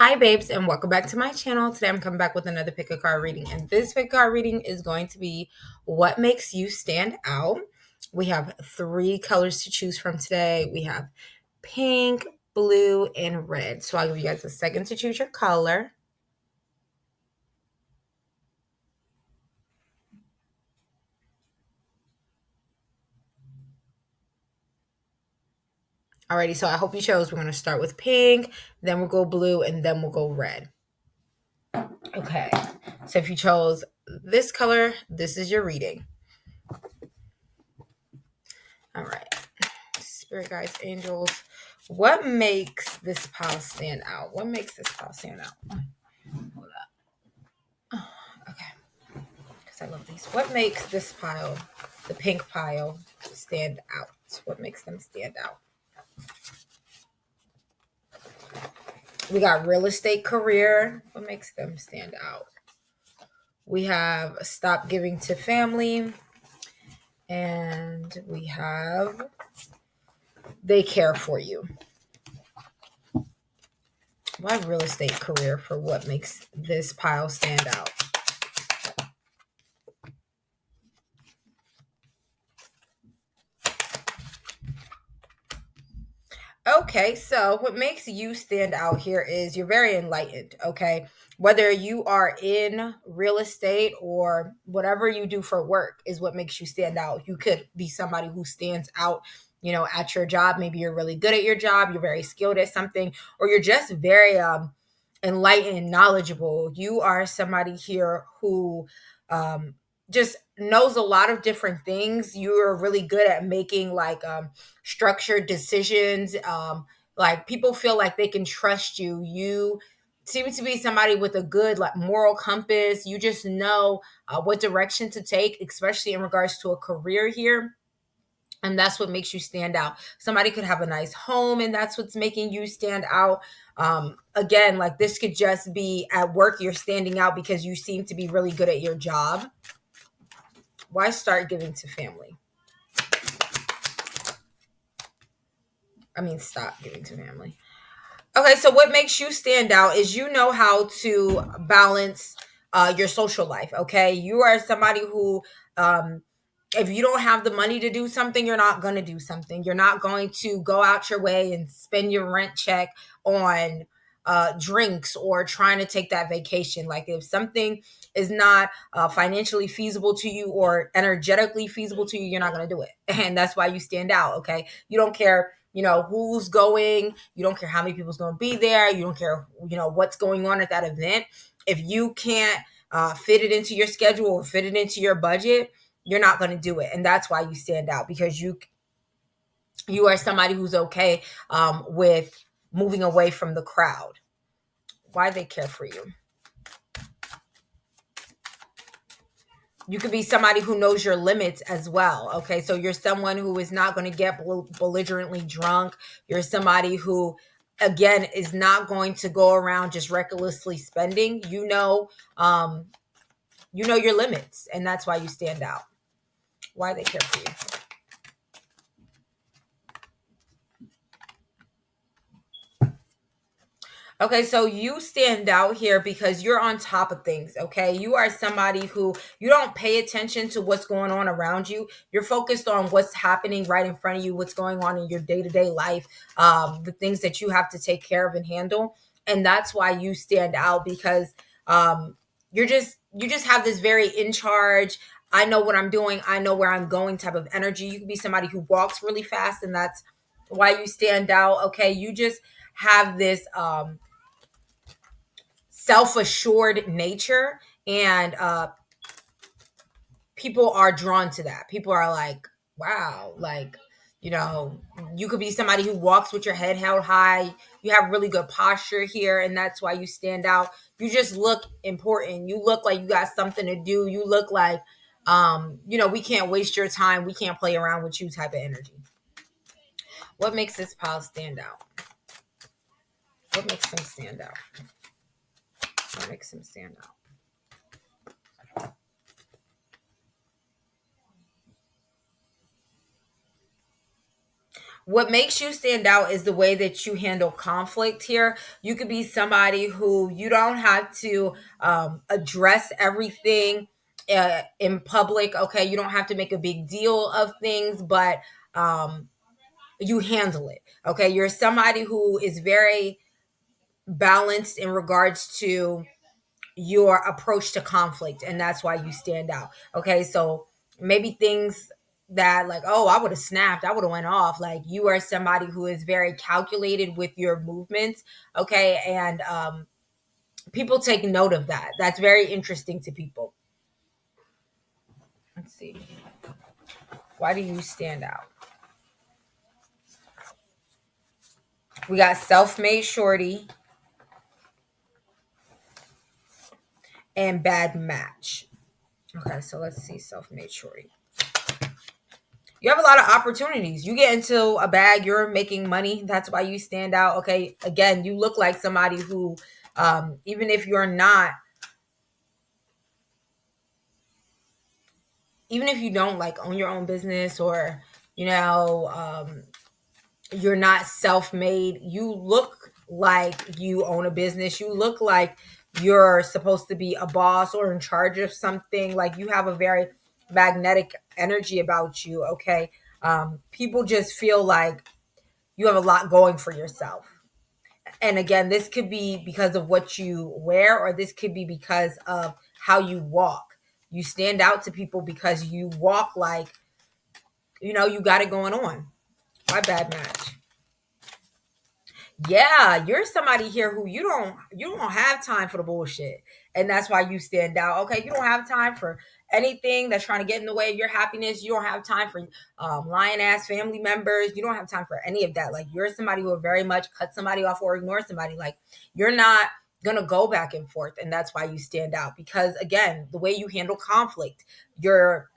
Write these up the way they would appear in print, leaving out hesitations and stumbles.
Hi babes and welcome back to my channel. Today I'm coming back with another pick a card reading, and this pick a card reading is going to be what makes you stand out. We have three colors to choose from today. We have pink, blue, and red. So I'll give you guys a second to choose your color. Alrighty, so I hope you chose. We're going to start with pink, then we'll go blue, and then we'll go red. Okay, so if you chose this color, this is your reading. All right. Spirit guides, angels, what makes this pile stand out? What makes this pile stand out? Hold up. Okay, because I love these. What makes this pile, the pink pile, stand out? What makes them stand out? We got real estate career. What makes them stand out? We have stop giving to family. And we have they care for you. Why real estate career for what makes this pile stand out? Okay, so what makes you stand out here is you're very enlightened, okay? Whether you are in real estate or whatever you do for work is what makes you stand out. You could be somebody who stands out, at your job. Maybe you're really good at your job, you're very skilled at something, or you're just very enlightened and knowledgeable. You are somebody here who just knows a lot of different things. You're really good at making structured decisions. Like people feel like they can trust you. You seem to be somebody with a good moral compass. You just know what direction to take, especially in regards to a career here. And that's what makes you stand out. Somebody could have a nice home, and that's what's making you stand out. Again, like this could just be at work, you're standing out because you seem to be really good at your job. Why start giving to family? Stop giving to family. Okay, so what makes you stand out is you know how to balance your social life. Okay, you are somebody who, if you don't have the money to do something, you're not going to do something. You're not going to go out your way and spend your rent check on drinks or trying to take that vacation. Like if something is not financially feasible to you or energetically feasible to you, you're not going to do it. And that's why you stand out. Okay, you don't care who's going, you don't care how many people's going to be there, you don't care what's going on at that event. If you can't fit it into your schedule or fit it into your budget, you're not going to do it. And that's why you stand out, because you are somebody who's okay with moving away from the crowd. Why they care for you? You could be somebody who knows your limits as well. Okay, so you're someone who is not going to get belligerently drunk. You're somebody who, again, is not going to go around just recklessly spending. You know your limits, and that's why you stand out. Why they care for you? Okay, so you stand out here because you're on top of things, okay? You are somebody who you don't pay attention to what's going on around you. You're focused on what's happening right in front of you, what's going on in your day-to-day life, the things that you have to take care of and handle. And that's why you stand out, because you just have this very in charge, I know what I'm doing, I know where I'm going type of energy. You can be somebody who walks really fast, and that's why you stand out, okay? You just have this self-assured nature, and people are drawn to that. People are like, wow, like, you could be somebody who walks with your head held high. You have really good posture here, and that's why you stand out. You just look important. You look like you got something to do. You look like we can't waste your time, we can't play around with you type of energy. What makes this pile stand out? What makes them stand out? What makes them stand out? what makes you stand out is the way that you handle conflict here. You could be somebody who you don't have to address everything in public. Okay, you don't have to make a big deal of things, but you handle it. Okay, you're somebody who is very balanced in regards to your approach to conflict, and that's why you stand out. Okay, so maybe things that like, oh, I would have snapped, I would have went off. Like, you are somebody who is very calculated with your movements. Okay, and people take note of that. That's very interesting to people. Let's see, why do you stand out? We got self-made shorty and bad match. Okay, so let's see, self-made shorty. You have a lot of opportunities. You get into a bag, you're making money. That's why you stand out. Okay. Again, you look like somebody who, even if you're not, even if you don't like own your own business, or, you know, you're not self-made, you look like you own a business. You look like you're supposed to be a boss or in charge of something. Like, you have a very magnetic energy about you. Okay. People just feel like you have a lot going for yourself. And again, this could be because of what you wear, or this could be because of how you walk. You stand out to people because you walk like, you got it going on. My bad match. Yeah, you're somebody here who you don't have time for the bullshit. And that's why you stand out. Okay, you don't have time for anything that's trying to get in the way of your happiness. You don't have time for lying ass family members. You don't have time for any of that. Like, you're somebody who will very much cut somebody off or ignore somebody. Like, you're not gonna go back and forth, and that's why you stand out. Because again, the way you handle conflict, you're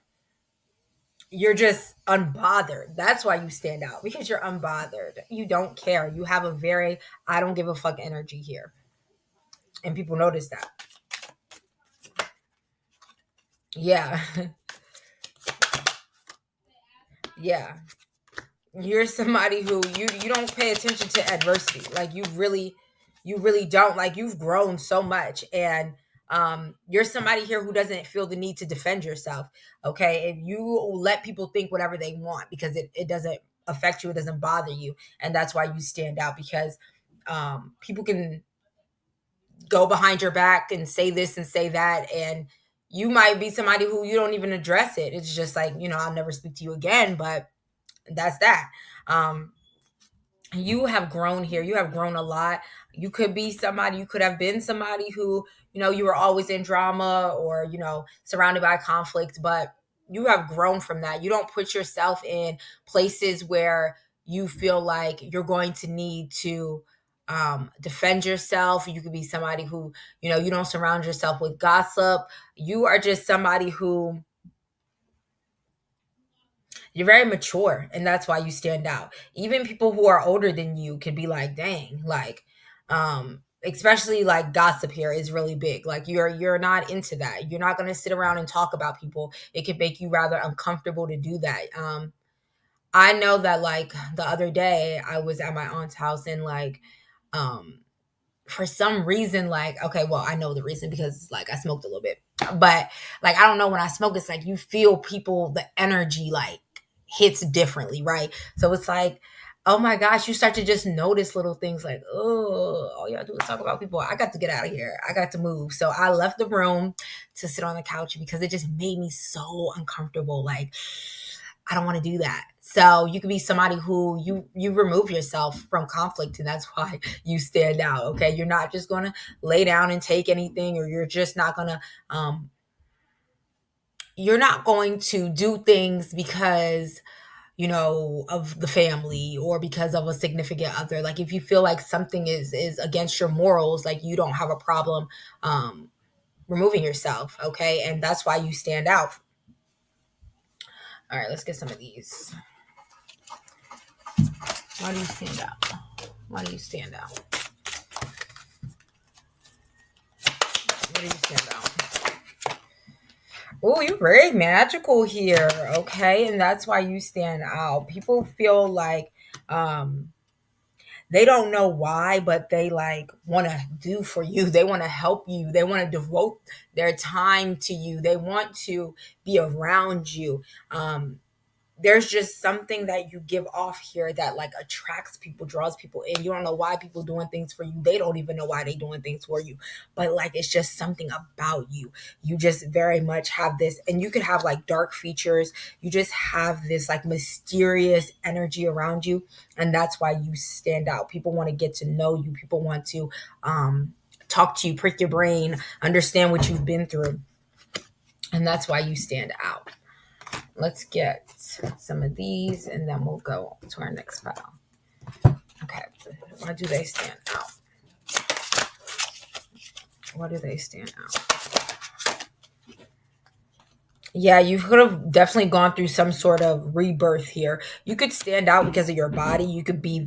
just unbothered. That's why you stand out, because you're unbothered. You don't care. You have a very I don't give a fuck energy here. And people notice that. Yeah. Yeah. You're somebody who you don't pay attention to adversity. Like, you really don't. Like, you've grown so much, and you're somebody here who doesn't feel the need to defend yourself. Okay, if you let people think whatever they want, because it doesn't affect you, it doesn't bother you, and that's why you stand out. Because people can go behind your back and say this and say that, and you might be somebody who you don't even address it. It's just like, I'll never speak to you again, but that's that. um you have grown here. You have grown a lot. You could have been somebody who, you were always in drama, or, surrounded by conflict, but you have grown from that. You don't put yourself in places where you feel like you're going to need to defend yourself. You could be somebody who, you don't surround yourself with gossip. You are just somebody who, you're very mature, and that's why you stand out. Even people who are older than you could be like, dang, like, especially like gossip here is really big. Like, you're not into that. You're not going to sit around and talk about people. It could make you rather uncomfortable to do that. I know that, like, the other day I was at my aunt's house, and like, um for some reason, like, okay, well, I know the reason, because like I smoked a little bit, but like, I don't know, when I smoke, it's like you feel people, the energy like hits differently, right? So it's like, oh my gosh, you start to just notice little things like, oh, all you gotta do is talk about people. I got to get out of here. I got to move. So I left the room to sit on the couch, because it just made me so uncomfortable. Like, I don't want to do that. So you could be somebody who you remove yourself from conflict, and that's why you stand out. Okay, you're not just gonna lay down and take anything, or you're just not gonna you're not going to do things because, of the family, or because of a significant other. Like, if you feel like something is against your morals, like, you don't have a problem removing yourself. Okay, and that's why you stand out. All right, let's get some of these. Why do you stand out? Why do you stand out? Why do you stand out? Oh, you're very magical here. Okay, and that's why you stand out. People feel like they don't know why, but they like want to do for you. They want to help you. They want to devote their time to you. They want to be around you. There's just something that you give off here that like attracts people, draws people in. You don't know why people doing things for you. They don't even know why they doing things for you. But like it's just something about you. You just very much have this, and you could have like dark features. You just have this like mysterious energy around you, and that's why you stand out. People want to get to know you. People want to talk to you, prick your brain, understand what you've been through. And that's why you stand out. Let's get some of these and then we'll go to our next file. Okay, why do they stand out? Why do they stand out? Yeah, you could have definitely gone through some sort of rebirth here. You could stand out because of your body. You could be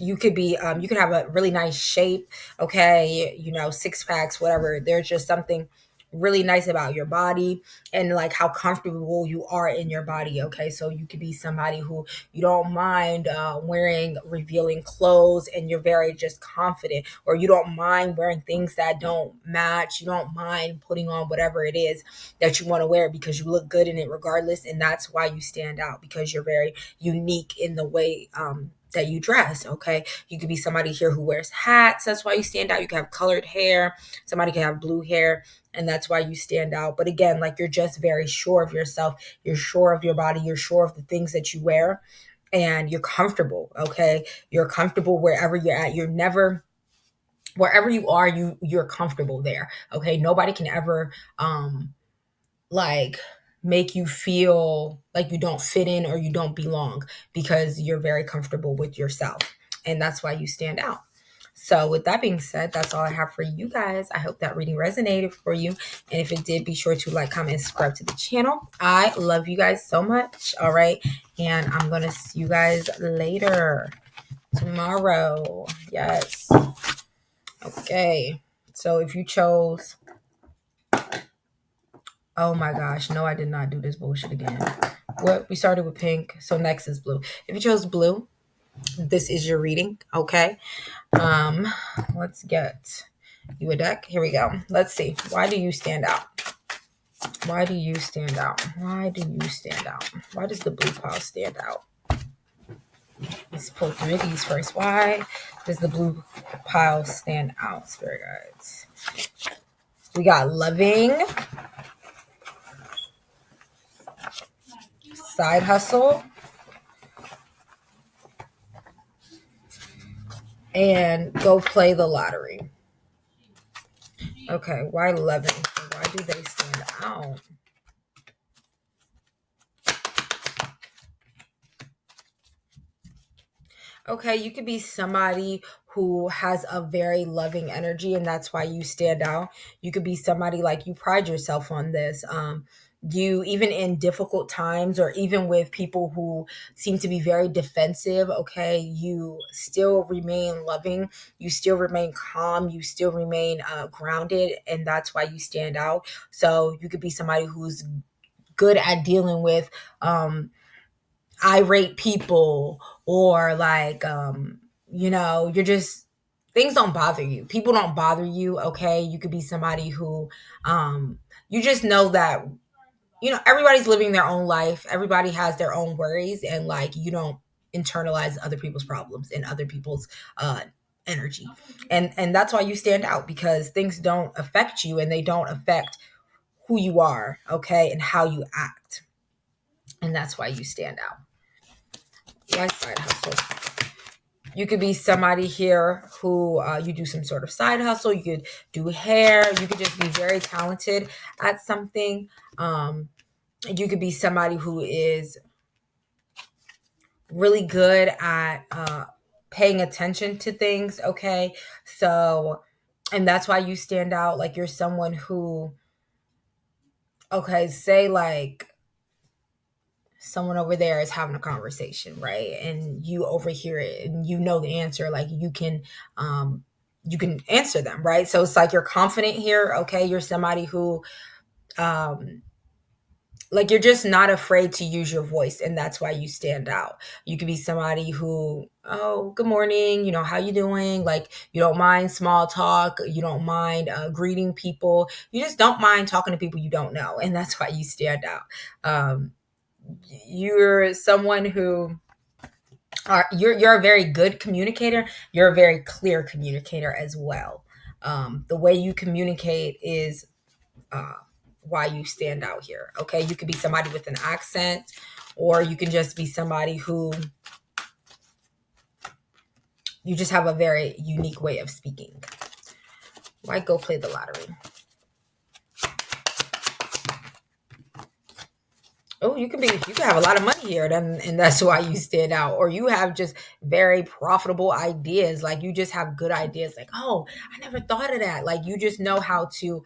you could have a really nice shape. Okay, six packs, whatever. There's just something really nice about your body and like how comfortable you are in your body. Okay, so you could be somebody who you don't mind wearing revealing clothes, and you're very just confident, or you don't mind wearing things that don't match. You don't mind putting on whatever it is that you want to wear because you look good in it regardless. And that's why you stand out, because you're very unique in the way that you dress. Okay, you could be somebody here who wears hats. That's why you stand out. You can have colored hair. Somebody can have blue hair, and that's why you stand out. But again, like you're just very sure of yourself. You're sure of your body. You're sure of the things that you wear, and you're comfortable. Okay, you're comfortable wherever you're at. You're never wherever you are. You're comfortable there. Okay, nobody can ever like make you feel like you don't fit in or you don't belong, because you're very comfortable with yourself, and that's why you stand out. So with that being said, that's all I have for you guys. I hope that reading resonated for you, and if it did, be sure to like, comment, and subscribe to the channel. I love you guys so much. All right, and I'm gonna see you guys later tomorrow. Yes. Okay, so if you chose, oh my gosh, no, I did not do this bullshit again. What, we started with pink, so next is blue. If you chose blue, this is your reading. Okay, let's get you a deck. Here we go. Let's see, why do you stand out? Why do you stand out? Why do you stand out? Why does the blue pile stand out? Let's pull through these first. Why does the blue pile stand out, spirit guides? We got loving, side hustle, and go play the lottery. Okay, why loving? Why do they stand out? Okay, you could be somebody who has a very loving energy, and that's why you stand out. You could be somebody like you pride yourself on this. You, even in difficult times, or even with people who seem to be very defensive, okay, you still remain loving. You still remain calm. You still remain grounded, and that's why you stand out. So you could be somebody who's good at dealing with irate people, or like you're just, things don't bother you, people don't bother you. Okay, you could be somebody who you just know that everybody's living their own life, everybody has their own worries, and like you don't internalize other people's problems and other people's energy, and that's why you stand out, because things don't affect you and they don't affect who you are, okay, and how you act, and that's why you stand out. Why side hustle? You could be somebody here who you do some sort of side hustle. You could do hair. You could just be very talented at something. You could be somebody who is really good at paying attention to things. Okay, so, and that's why you stand out. Like you're someone who, okay, say like someone over there is having a conversation, right? And you overhear it and you know the answer, like you can answer them, right? So it's like you're confident here, okay? You're somebody who like you're just not afraid to use your voice, and that's why you stand out. You could be somebody who, oh, good morning, how you doing, like you don't mind small talk, you don't mind greeting people, you just don't mind talking to people you don't know, and that's why you stand out. You're someone who you're a very good communicator. You're a very clear communicator as well. The way you communicate is uh, why you stand out here. Okay, you could be somebody with an accent, or you can just be somebody who you just have a very unique way of speaking. Why go play the lottery? Oh, you can have a lot of money here, then, and that's why you stand out. Or you have just very profitable ideas. Like you just have good ideas. Like, oh, I never thought of that. Like you just know how to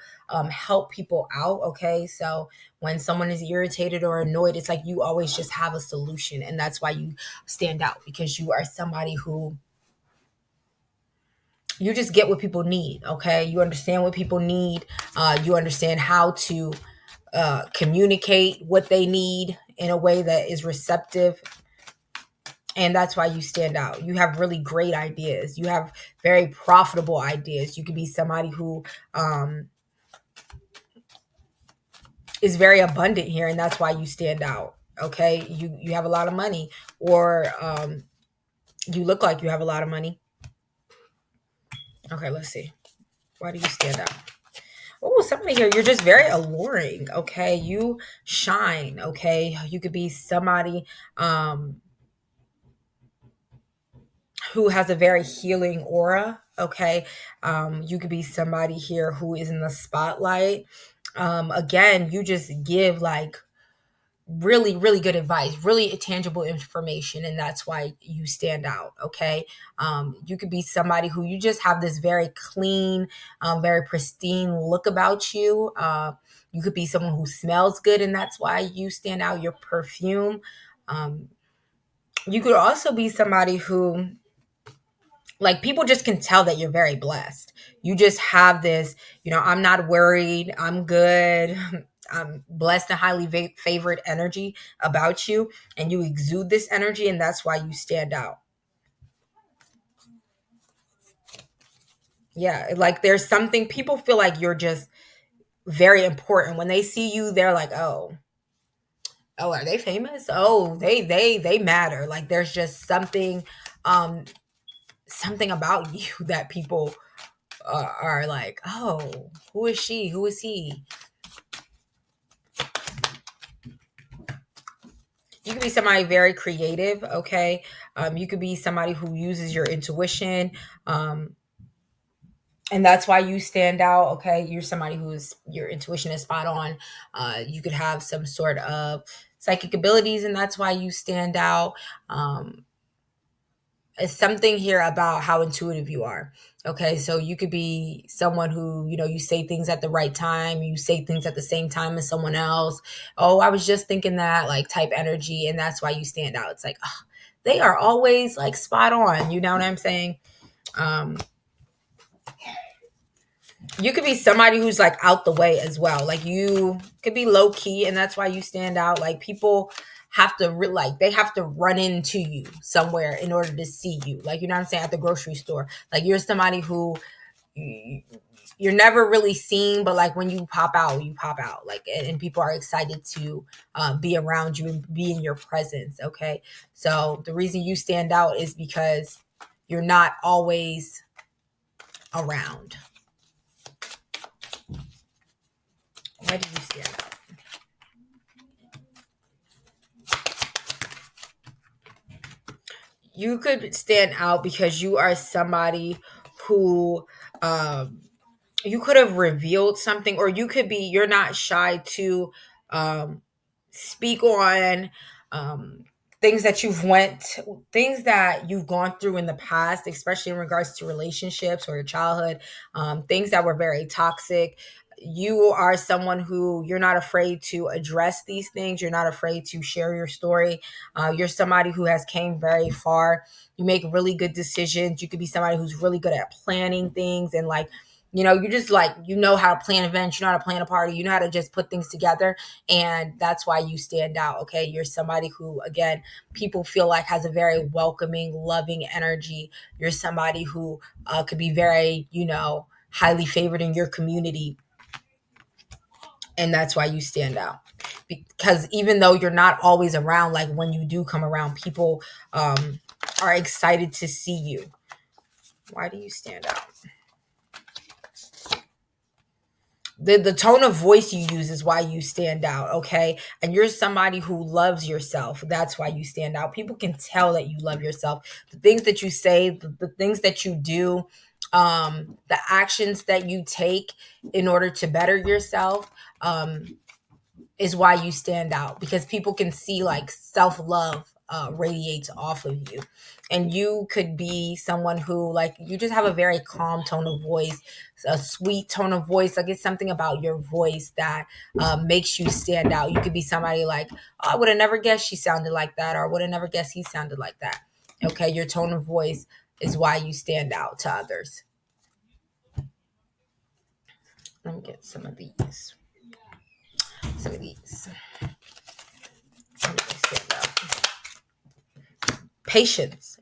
help people out. Okay, so when someone is irritated or annoyed, it's like you always just have a solution, and that's why you stand out, because you are somebody who you just get what people need. Okay, you understand what people need. You understand how to communicate what they need in a way that is receptive, and that's why you stand out. You have really great ideas. You have very profitable ideas. You could be somebody who is very abundant here, and that's why you stand out. Okay, you have a lot of money, or you look like you have a lot of money. Okay, let's see. Why do you stand out? Oh, somebody here, you're just very alluring. Okay, you shine. Okay, you could be somebody who has a very healing aura. Okay, you could be somebody here who is in the spotlight. Again, you just give like really, really good advice, really tangible information, and that's why you stand out. Okay, you could be somebody who you just have this very clean, very pristine look about you. You could be someone who smells good, and that's why you stand out. Your perfume. Um, you could also be somebody who, like, people just can tell that you're very blessed. You just have this, I'm not worried, I'm good, I'm blessed and highly favored energy about you, and you exude this energy, and that's why you stand out. Yeah, like there's something, people feel like you're just very important when they see you. They're like, oh, are they famous? Oh, they matter. Like there's just um something about you that people are like, oh, who is she? Who is he? You could be somebody very creative. Okay, you could be somebody who uses your intuition, and that's why you stand out. Okay, you're somebody who's your intuition is spot on. You could have some sort of psychic abilities, and that's why you stand out. It's something here about how intuitive you are. Okay, so you could be someone who, you say things at the right time, you say things at the same time as someone else. Oh, I was just thinking that, like, type energy, and that's why you stand out. It's like, oh, they are always like spot on. You know what I'm saying? Um, you could be somebody who's like out the way as well. Like you could be low key, and that's why you stand out. Like people have to like they have to run into you somewhere in order to see you. Like, you know what I'm saying, at the grocery store. Like you're somebody who you, you're never really seen, but like when you pop out, you pop out. Like, and people are excited to be around you and be in your presence. Okay, so the reason you stand out is because you're not always around. Why do you stand out? You could stand out because you are somebody who um, you could have revealed something, or you could be, you're not shy to um, speak on um, things that things that you've gone through in the past, especially in regards to relationships or your childhood, things that were very toxic. You are someone who, you're not afraid to address these things. You're not afraid to share your story. You're somebody who has came very far. You make really good decisions. You could be somebody who's really good at planning things and like You just like, how to plan events, you know how to plan a party, you know how to just put things together. And that's why you stand out. Okay. You're somebody who, again, people feel like has a very welcoming, loving energy. You're somebody who could be very, highly favored in your community. And that's why you stand out. Because even though you're not always around, like when you do come around, people are excited to see you. Why do you stand out? The tone of voice you use is why you stand out, okay? And you're somebody who loves yourself. That's why you stand out. People can tell that you love yourself. The things that you say, the things that you do, the actions that you take in order to better yourself, is why you stand out, because people can see like self-love radiates off of you. And you could be someone who, like, you just have a very calm tone of voice, a sweet tone of voice. Like, it's something about your voice that makes you stand out. You could be somebody like, oh, I would have never guessed she sounded like that, or I would have never guessed he sounded like that. Okay, your tone of voice is why you stand out to others. Let me get some of these. Some of these. Stand out. Patience.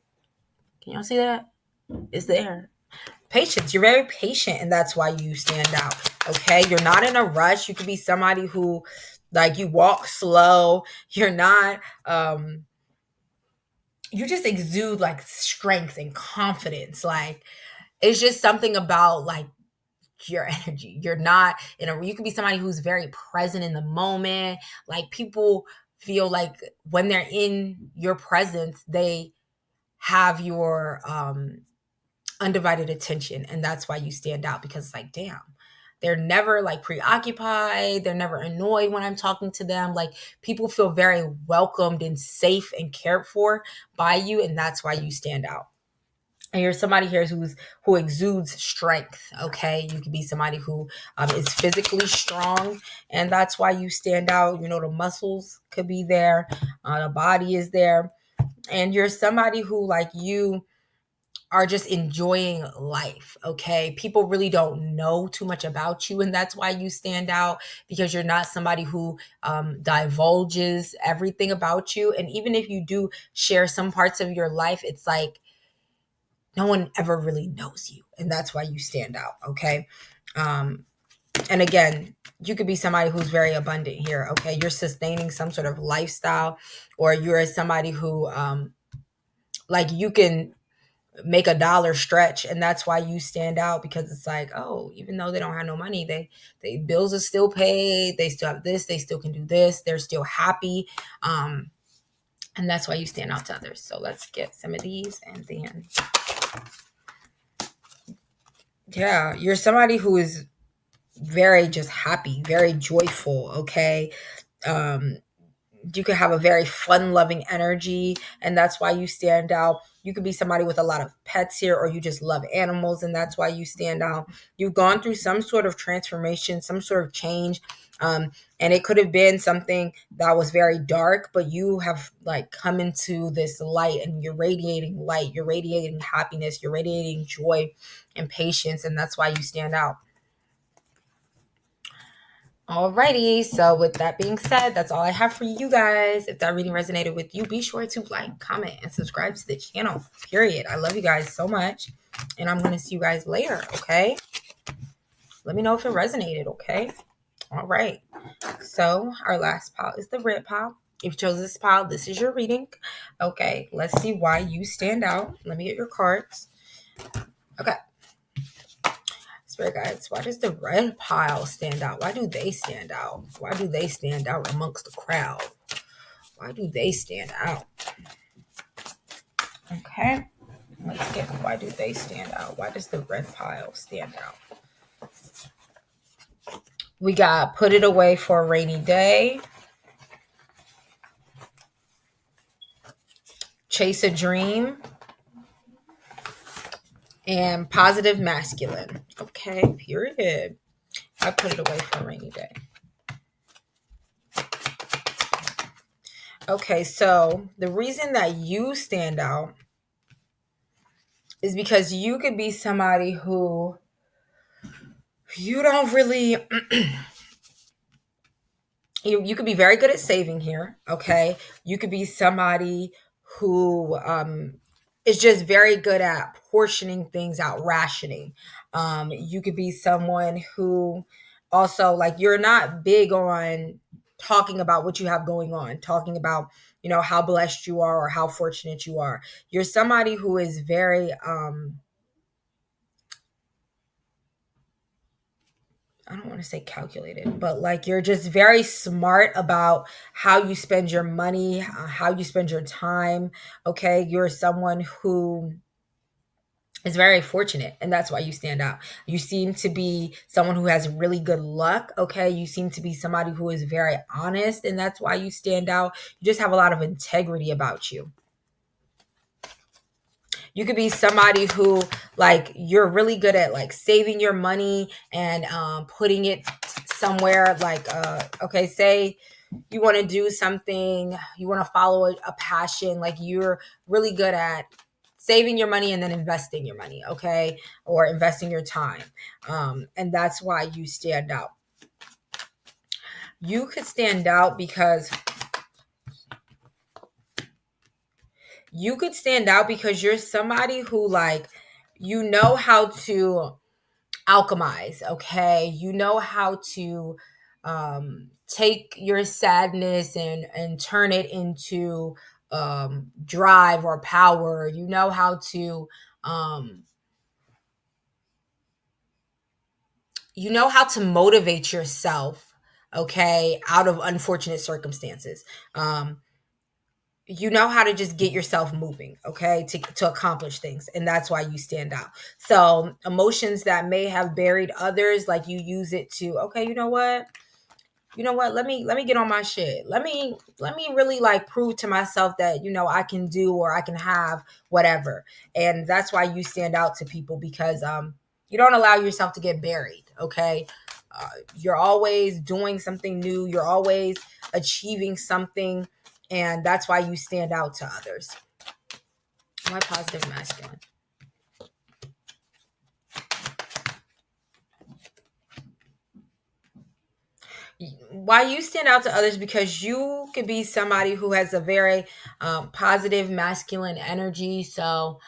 Can y'all see that? It's there. Patience. You're very patient, and that's why you stand out. Okay, you're not in a rush. You could be somebody who, like, you walk slow. You're not. You just exude like strength and confidence. Like, it's just something about like your energy. You're not in a. You could be somebody who's very present in the moment. Like, people feel like when they're in your presence, they have your undivided attention, and that's why you stand out, because it's like, damn, they're never like preoccupied, they're never annoyed when I'm talking to them. Like, people feel very welcomed and safe and cared for by you, and that's why you stand out. And you're somebody here who exudes strength. Okay, you could be somebody who is physically strong, and that's why you stand out. The muscles could be there, the body is there, and you're somebody who, like, you are just enjoying life. Okay, people really don't know too much about you, and that's why you stand out, because you're not somebody who divulges everything about you. And even if you do share some parts of your life, it's like no one ever really knows you, and that's why you stand out. Okay. And again, you could be somebody who's very abundant here. Okay, you're sustaining some sort of lifestyle, or you're somebody who like, you can make $1 stretch, and that's why you stand out, because it's like, oh, even though they don't have no money, they bills are still paid, they still have this, they still can do this, they're still happy, and that's why you stand out to others. So let's get some of these, and then yeah, you're somebody who is very just happy, very joyful. Okay, you could have a very fun loving energy, and that's why you stand out. You could be somebody with a lot of pets here, or you just love animals, and that's why you stand out. You've gone through some sort of transformation, some sort of change, and it could have been something that was very dark, but you have like come into this light, and you're radiating light, you're radiating happiness, you're radiating joy and patience, and that's why you stand out. Alrighty, so with that being said, that's all I have for you guys. If that reading resonated with you, be sure to like, comment, and subscribe to the channel. Period. I love you guys so much, and I'm going to see you guys later, okay? Let me know if it resonated, okay? All right. So our last pile is the red pile. If you chose this pile, this is your reading. Okay, let's see why you stand out. Let me get your cards. Okay. Spirit guides, why does the red pile stand out? Why do they stand out? Why do they stand out amongst the crowd? Why do they stand out? Okay, let's get why do they stand out? Why does the red pile stand out? We got put it away for a rainy day. Chase a dream. And positive masculine. Okay, period. I put it away for a rainy day. Okay, so the reason that you stand out is because you could be somebody who You don't really you could be very good at saving here, okay? You could be somebody who is just very good at portioning things out, rationing. You could be someone who also, like, you're not big on talking about what you have going on, talking about, how blessed you are or how fortunate you are. You're somebody who is very I don't want to say calculated, but like you're just very smart about how you spend your money, how you spend your time. Okay. You're someone who is very fortunate, and that's why you stand out. You seem to be someone who has really good luck. Okay. You seem to be somebody who is very honest, and that's why you stand out. You just have a lot of integrity about you. You could be somebody who, like, you're really good at like saving your money and putting it somewhere, like okay, say you want to do something, you want to follow a passion, like you're really good at saving your money and then investing your money, okay, or investing your time. And that's why you stand out. You could stand out because you're somebody who, like, how to alchemize, okay? You know how to take your sadness and turn it into drive or power. You know how to motivate yourself, okay, out of unfortunate circumstances. You know how to just get yourself moving, okay, to accomplish things, and that's why you stand out. So emotions that may have buried others, like, you use it to, okay, let me get on my shit. Let me really, like, prove to myself that I can do, or I can have whatever. And that's why you stand out to people, because you don't allow yourself to get buried, okay? You're always doing something new, you're always achieving something, and that's why you stand out to others. Why positive masculine? Why you stand out to others? Because you could be somebody who has a very positive masculine energy. So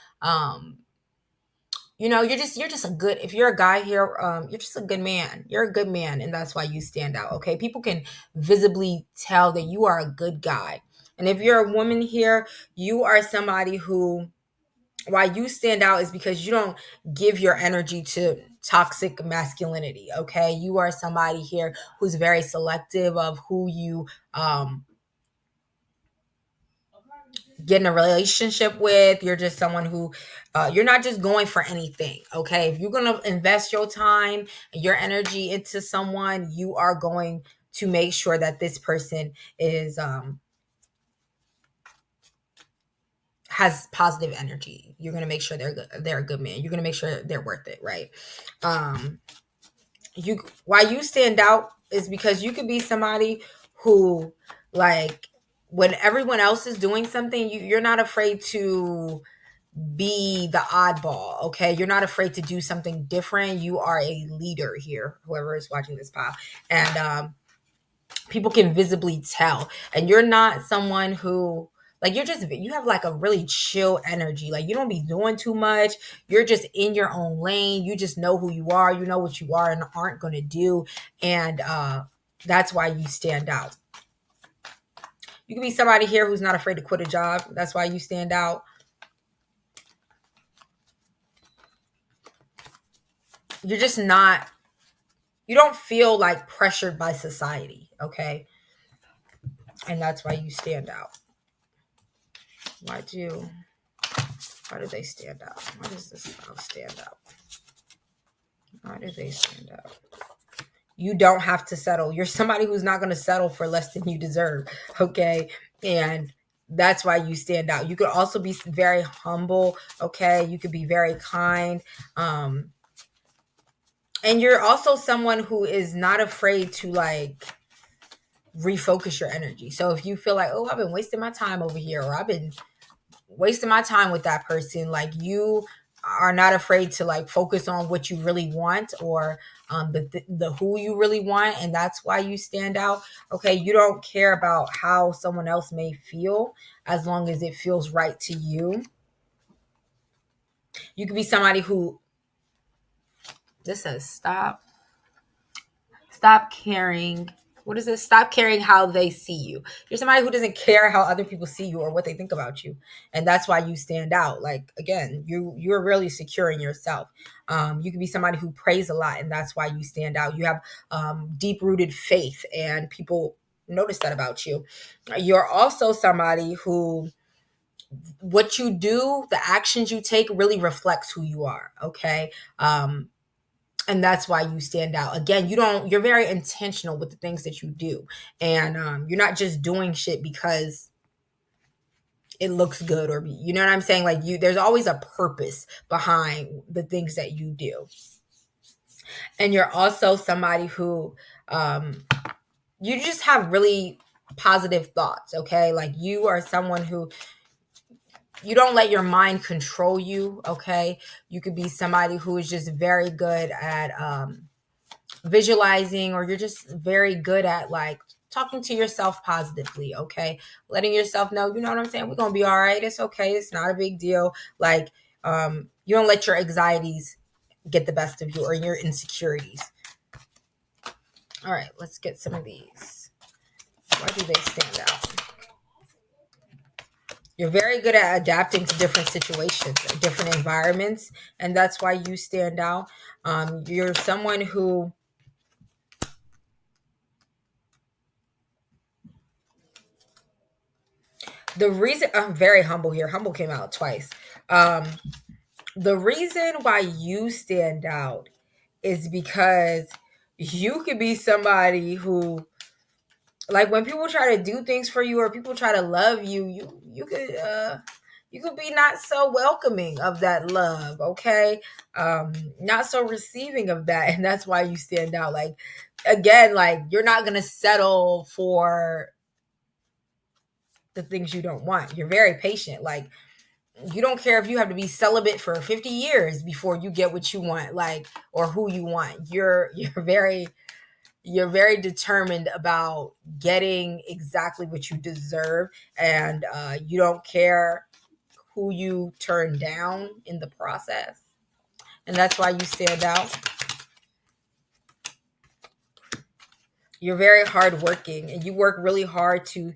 you're just a good, if you're a guy here, you're just a good man, you're a good man, and that's why you stand out, okay? People can visibly tell that you are a good guy. And if you're a woman here, you are somebody who, why you stand out is because you don't give your energy to toxic masculinity, okay? You are somebody here who's very selective of who you get in a relationship with. You're just someone who, you're not just going for anything, okay? If you're going to invest your time and your energy into someone, you are going to make sure that this person is has positive energy. You're going to make sure they're a good man. You're going to make sure they're worth it, right? um why you stand out is because you could be somebody who, like, when everyone else is doing something, you're not afraid to be the oddball, okay? You're not afraid to do something different. You are a leader here, whoever is watching this pile. And people can visibly tell. And you're not someone who, like, you have like a really chill energy. Like, you don't be doing too much. You're just in your own lane. You just know who you are. You know what you are and aren't going to do. And that's why you stand out. You can be somebody here who's not afraid to quit a job. That's why you stand out. You're just not, you don't feel like pressured by society, okay? And that's why you stand out. Why do they stand out? Why does this style stand out? Why do they stand out? You don't have to settle. You're somebody who's not going to settle for less than you deserve, okay? And that's why you stand out. You could also be very humble, okay? You could be very kind. And you're also someone who is not afraid to, like, refocus your energy. So if you feel like, oh, I've been wasting my time over here, or I've been wasting my time with that person, like, you are not afraid to like focus on what you really want, or the who you really want, and that's why you stand out. Okay, you don't care about how someone else may feel as long as it feels right to you. You could be somebody who, this says stop caring. What is this? Stop caring how they see you. You're somebody who doesn't care how other people see you or what they think about you, and that's why you stand out. Like, again, you're really secure in yourself. You can be somebody who prays a lot, and that's why you stand out. You have deep rooted faith, and people notice that about you. You're also somebody who, what you do, the actions you take, really reflects who you are. Okay. And that's why you stand out. Again, you're very intentional with the things that you do, and you're not just doing shit because it looks good, or you know what I'm saying, like, there's always a purpose behind the things that you do. And you're also somebody who, you just have really positive thoughts. Okay, like, you are someone who, you don't let your mind control you. Okay, you could be somebody who is just very good at visualizing, or you're just very good at like talking to yourself positively. Okay, letting yourself know, you know what I'm saying, we're gonna be all right, it's okay, it's not a big deal. Like, you don't let your anxieties get the best of you, or your insecurities. All right, let's get some of these. Why do they stand out? You're very good at adapting to different situations, different environments, and that's why you stand out. You're someone who, the reason, I'm very humble here. Humble came out twice. The reason why you stand out is because you could be somebody who, like, when people try to do things for you, or people try to love you, you could be not so welcoming of that love. Okay, not so receiving of that, and that's why you stand out. Like, again, like, you're not gonna settle for the things you don't want. You're very patient. Like, you don't care if you have to be celibate for 50 years before you get what you want, like, or who you want. You're very determined about getting exactly what you deserve, and you don't care who you turn down in the process, and that's why you stand out. You're very hardworking, and you work really hard to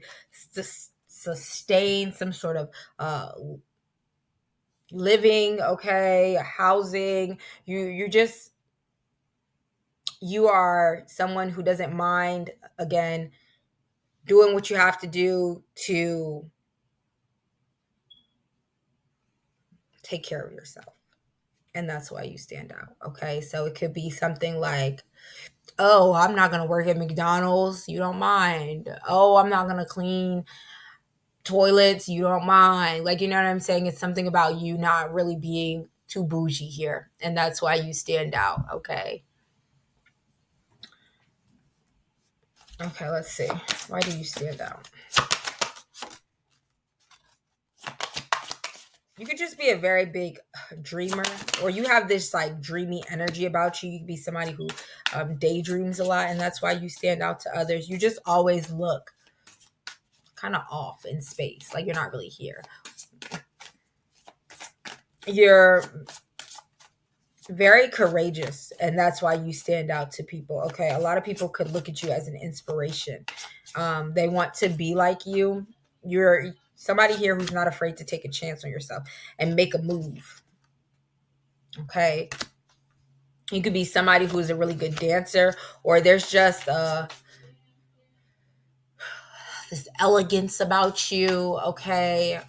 sustain some sort of living, okay, housing. You are someone who doesn't mind, again, doing what you have to do to take care of yourself, and that's why you stand out. Okay, so it could be something like, oh, I'm not gonna work at McDonald's, you don't mind. Oh, I'm not gonna clean toilets, you don't mind. Like, you know what I'm saying? It's something about you not really being too bougie here, and that's why you stand out. Okay. Okay, let's see. Why do you stand out? You could just be a very big dreamer, or you have this like dreamy energy about you. You could be somebody who daydreams a lot, and that's why you stand out to others. You just always look kind of off in space, like you're not really here. You're very courageous, and that's why you stand out to people. Okay, a lot of people could look at you as an inspiration. They want to be like you. You're somebody here who's not afraid to take a chance on yourself and make a move. Okay, you could be somebody who's a really good dancer, or there's just this elegance about you. Okay,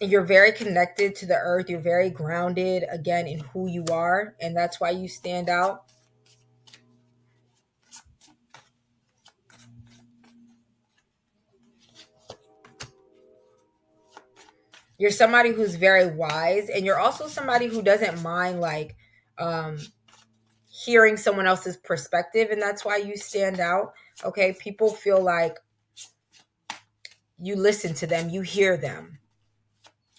you're very connected to the earth. You're very grounded, again, in who you are, and that's why you stand out. You're somebody who's very wise, and you're also somebody who doesn't mind, like, um hearing someone else's perspective, and that's why you stand out. Okay, people feel like you listen to them, you hear them.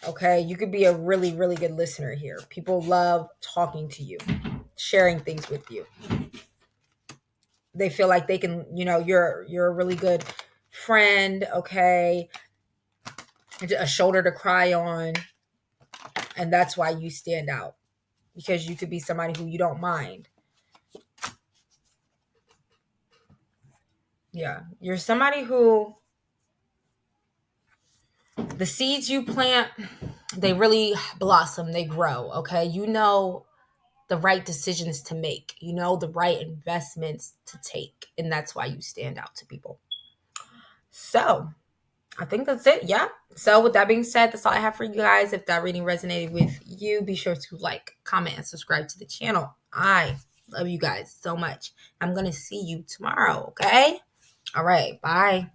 Okay, you could be a really, really good listener here. People love talking to you, sharing things with you. They feel like they can, you're a really good friend, okay? A shoulder to cry on, and that's why you stand out, because you could be somebody who you don't mind. Yeah, you're somebody who the seeds you plant, they really blossom, they grow, okay? You know the right decisions to make, you know the right investments to take, and that's why you stand out to people. So I think that's it. Yeah. So with that being said, that's all I have for you guys. If that reading resonated with you, be sure to like, comment, and subscribe to the channel. I love you guys so much. I'm going to see you tomorrow. Okay. All right. Bye.